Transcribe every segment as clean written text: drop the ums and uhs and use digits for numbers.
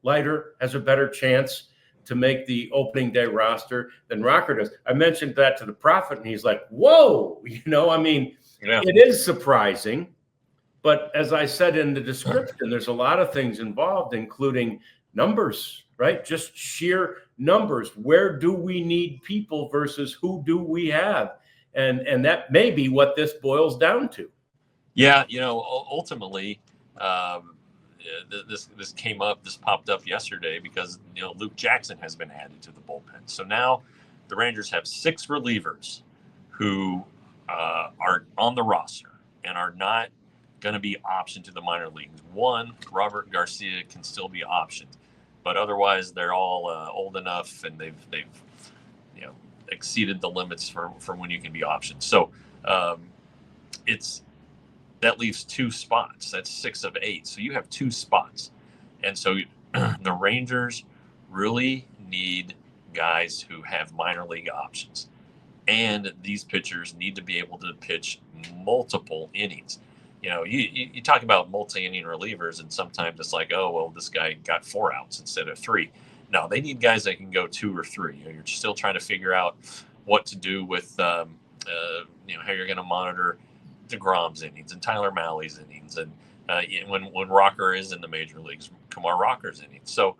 Leiter has a better chance to make the opening day roster than Rocker does. I mentioned that to the Prophet, and he's like, whoa, I mean, It is surprising. But as I said in the description, there's a lot of things involved, including numbers, right? Just sheer numbers. Where do we need people versus who do we have? And that may be what this boils down to. Yeah, ultimately, this came up, this popped up yesterday because Luke Jackson has been added to the bullpen. So now the Rangers have 6 relievers who are on the roster and are not going to be optioned to the minor leagues. One, Robert Garcia, can still be optioned, but otherwise they're all old enough and they've exceeded the limits for when you can be optioned. So that leaves 2 spots. That's 6 of 8. So you have 2 spots. And so the Rangers really need guys who have minor league options. And these pitchers need to be able to pitch multiple innings. You talk about multi-inning relievers, and sometimes it's like, oh, well, this guy got 4 outs instead of 3. No, they need guys that can go 2 or 3. You're still trying to figure out what to do with, how you're going to monitor DeGrom's innings and Tyler Mahle's innings, and when Rocker is in the major leagues, Kumar Rocker's innings. So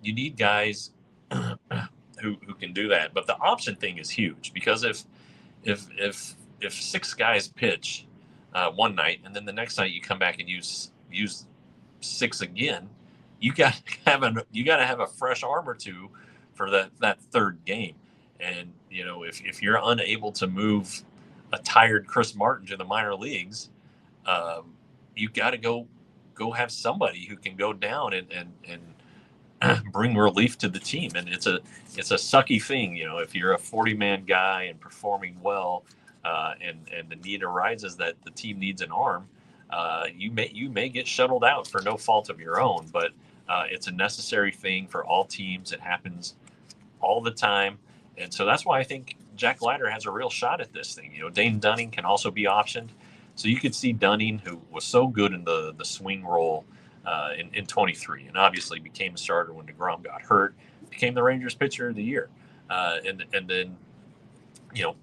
you need guys who can do that. But the option thing is huge, because if 6 guys pitch one night and then the next night you come back and use 6 again, you got to have a fresh arm or 2 for that third game. And if you're unable to move a tired Chris Martin to the minor leagues, you got to go have somebody who can go down and bring relief to the team. And it's a sucky thing, if you're a 40-man guy and performing well, and the need arises that the team needs an arm, you may get shuttled out for no fault of your own. But it's a necessary thing for all teams. It happens all the time. And so that's why I think Jack Leiter has a real shot at this thing. Dane Dunning can also be optioned. So you could see Dunning, who was so good in the swing role in 23, and obviously became a starter when DeGrom got hurt, became the Rangers pitcher of the year. And then,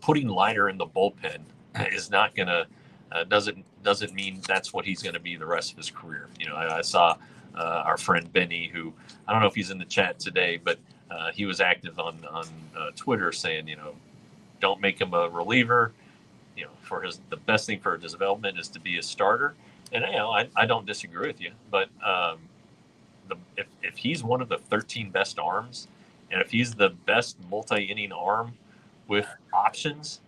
putting Leiter in the bullpen is not going to, doesn't mean that's what he's going to be the rest of his career. I saw our friend Benny, who, I don't know if he's in the chat today, but he was active on Twitter saying, don't make him a reliever. The best thing for his development is to be a starter. And I don't disagree with you, but if he's one of the 13 best arms, and if he's the best multi-inning arm with options,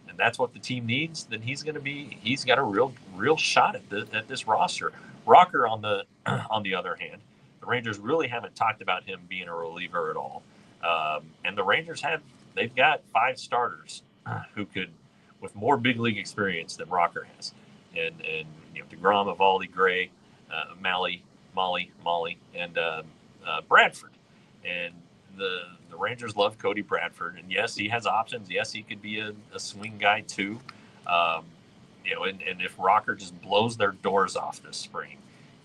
and that's what the team needs, then he's got a real shot at this roster. Rocker, on the other hand, the Rangers really haven't talked about him being a reliever at all. And the Rangers they've got 5 starters who could, with more big league experience than Rocker has. And DeGrom, Evaldi, Gray, Molly, and Bradford. And the Rangers love Cody Bradford. And yes, he has options. Yes, he could be a swing guy too. And if Rocker just blows their doors off this spring,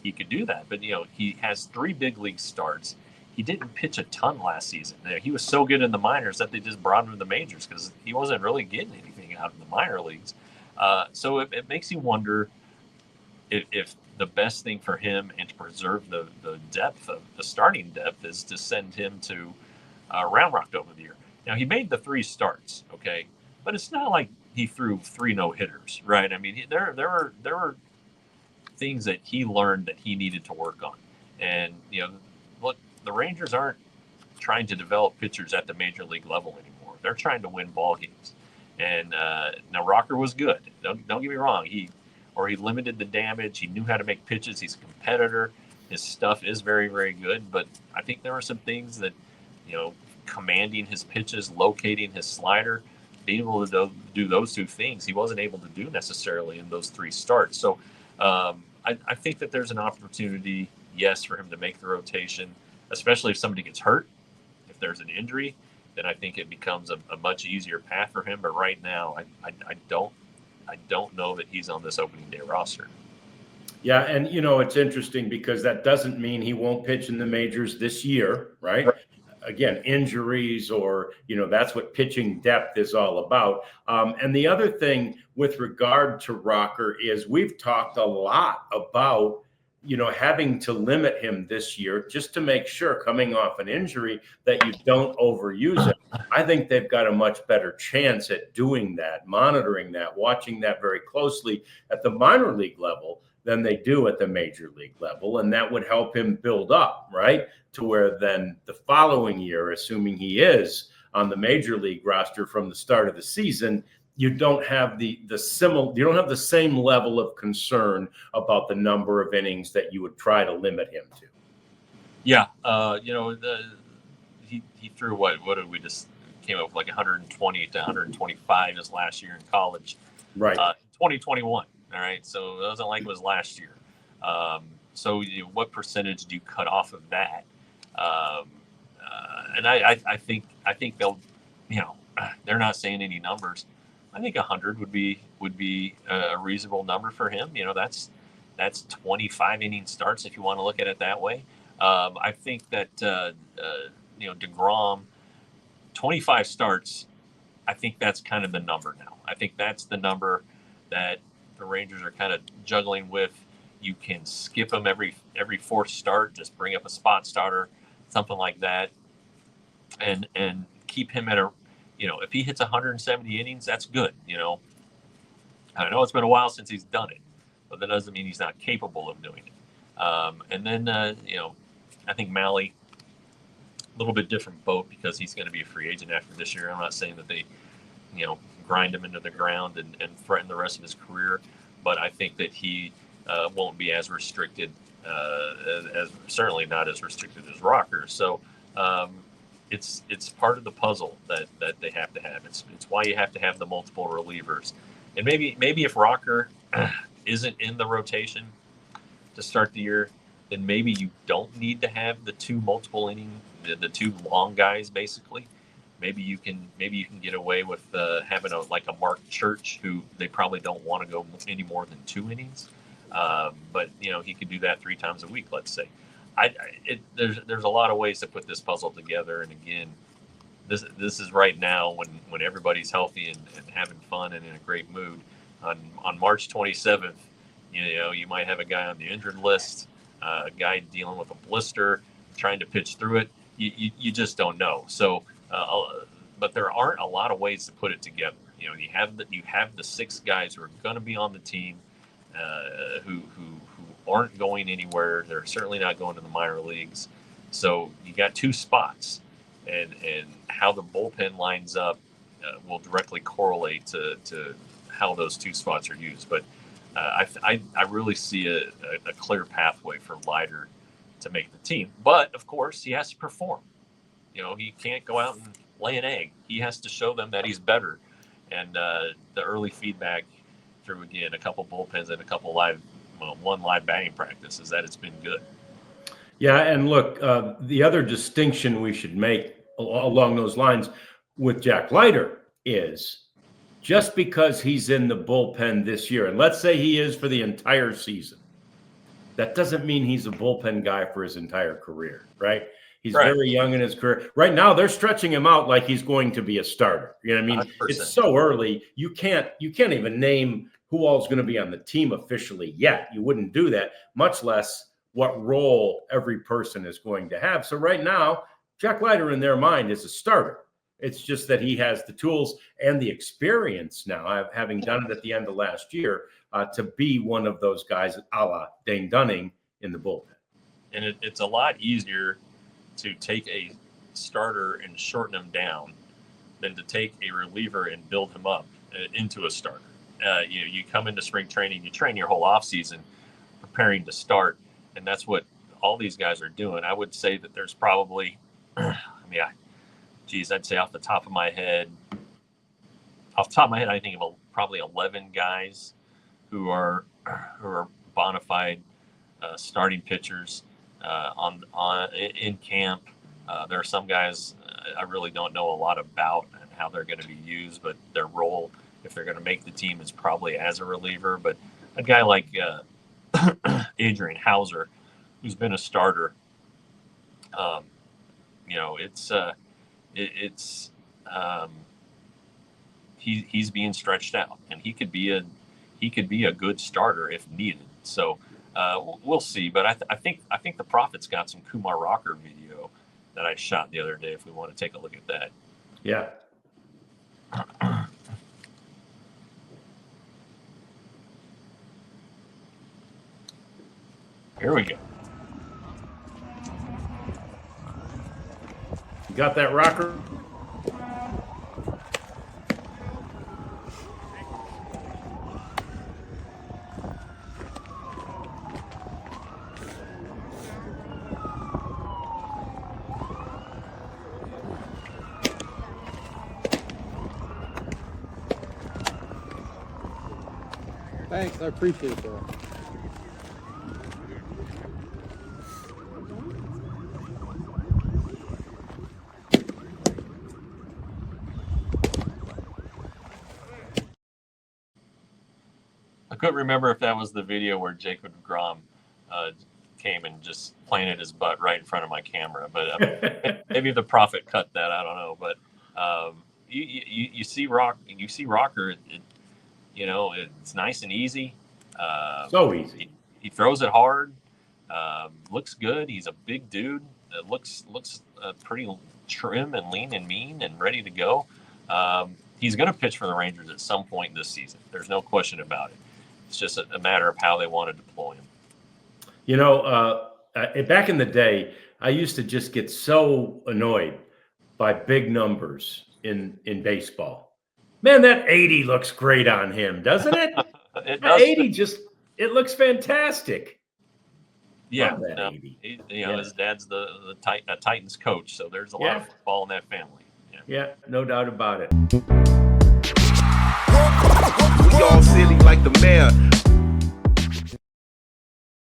he could do that. But, he has 3 big league starts. He didn't pitch a ton last season. He was so good in the minors that they just brought him to the majors because he wasn't really getting anything out of the minor leagues. So it makes you wonder if the best thing for him and to preserve the depth of the starting depth is to send him to Round Rock over the year. Now, he made the 3 starts, okay, but it's not like he threw 3 no-hitters, right? I mean, there were things that he learned that he needed to work on. And, look, the Rangers aren't trying to develop pitchers at the major league level anymore. They're trying to win ball games. And now Rocker was good. Don't get me wrong. He limited the damage. He knew how to make pitches. He's a competitor. His stuff is very, very good. But I think there were some things that, commanding his pitches, locating his slider, being able to do those 2 things, he wasn't able to do necessarily in those 3 starts. So I think that there's an opportunity, yes, for him to make the rotation, especially if somebody gets hurt. If there's an injury, then I think it becomes a much easier path for him. But right now, I don't know that he's on this opening day roster. Yeah, and it's interesting because that doesn't mean he won't pitch in the majors this year, right? Again, injuries or, that's what pitching depth is all about. And the other thing with regard to Rocker is we've talked a lot about, having to limit him this year just to make sure coming off an injury that you don't overuse him. I think they've got a much better chance at doing that, monitoring that, watching that very closely at the minor league level than they do at the major league level. And that would help him build up, right? To where then the following year, assuming he is on the major league roster from the start of the season, you don't have you don't have the same level of concern about the number of innings that you would try to limit him to. Yeah. He threw what did we just came up with, like 120 to 125 his last year in college. Right. 2021. All right, so it wasn't like it was last year. So what percentage do you cut off of that? And I think they'll, they're not saying any numbers. I think 100 would be a reasonable number for him. That's 25 inning starts if you want to look at it that way. I think that DeGrom, 25 starts. I think that's kind of the number now. I think that's the number that the Rangers are kind of juggling with. You can skip him every fourth start, just bring up a spot starter, something like that, and keep him at a, if he hits 170 innings, that's good. I know it's been a while since he's done it, but that doesn't mean he's not capable of doing it. And then I think Malley, a little bit different boat because he's going to be a free agent after this year. I'm not saying that they, grind him into the ground and threaten the rest of his career, but I think that he won't be as restricted, as certainly not as restricted as Rocker. So it's part of the puzzle that they have to have. It's why you have to have the multiple relievers. And maybe if Rocker isn't in the rotation to start the year, then maybe you don't need to have the two multiple inning, the two long guys basically. Maybe you can get away with having a Mark Church, who they probably don't want to go any more than 2 innings, but he could do that 3 times a week, let's say. There's a lot of ways to put this puzzle together, and again, this is right now when everybody's healthy and having fun and in a great mood. On March 27th, you might have a guy on the injured list, a guy dealing with a blister, trying to pitch through it. You just don't know. So. But there aren't a lot of ways to put it together. You have the 6 guys who are going to be on the team, who aren't going anywhere. They're certainly not going to the minor leagues. So you got 2 spots, and how the bullpen lines up will directly correlate to how those 2 spots are used. But I really see a clear pathway for Leiter to make the team. But of course, he has to perform. He can't go out and lay an egg. He has to show them that he's better. And the early feedback through, again, a couple bullpens and a couple one live batting practice is that it's been good. Yeah, and look, the other distinction we should make along those lines with Jack Leiter is just because he's in the bullpen this year, and let's say he is for the entire season, that doesn't mean he's a bullpen guy for his entire career, right? He's very young in his career. Right now, they're stretching him out like he's going to be a starter. You know what I mean? 100%. It's so early. You can't even name who all is going to be on the team officially yet. You wouldn't do that, much less what role every person is going to have. So right now, Jack Leiter in their mind is a starter. It's just that he has the tools and the experience now, having done it at the end of last year, to be one of those guys a la Dane Dunning in the bullpen. And it's a lot easier to take a starter and shorten him down than to take a reliever and build him up into a starter. You come into spring training, you train your whole offseason preparing to start, and that's what all these guys are doing. I would say that there's probably, I'd say off the top of my head, I think of probably 11 guys who are bona fide starting pitchers in camp. There are some guys I really don't know a lot about and how they're going to be used, but their role, if they're going to make the team, is probably as a reliever. But a guy like Adrian Hauser, who's been a starter. He's being stretched out, and he could be a good starter if needed. So we'll see. But I think the Prophet's got some Kumar Rocker video that I shot the other day. If we want to take a look at that. Yeah. Here we go. You got that rocker? Thanks, I appreciate that. I couldn't remember if that was the video where Jacob DeGrom came and just planted his butt right in front of my camera, but maybe the Prophet cut that. I don't know, but you see Rocker. It's nice and easy. So easy. He throws it hard. Looks good. He's a big dude. Looks pretty trim and lean and mean and ready to go. He's going to pitch for the Rangers at some point this season. There's no question about it. It's just a matter of how they want to deploy him. Back in the day, I used to just get so annoyed by big numbers in baseball. Man, that 80 looks great on him, doesn't it? It does. 80 it looks fantastic. Yeah, that 80. His dad's the Titans coach, so there's a lot of football in that family. Yeah, no doubt about it. We all silly like the mayor.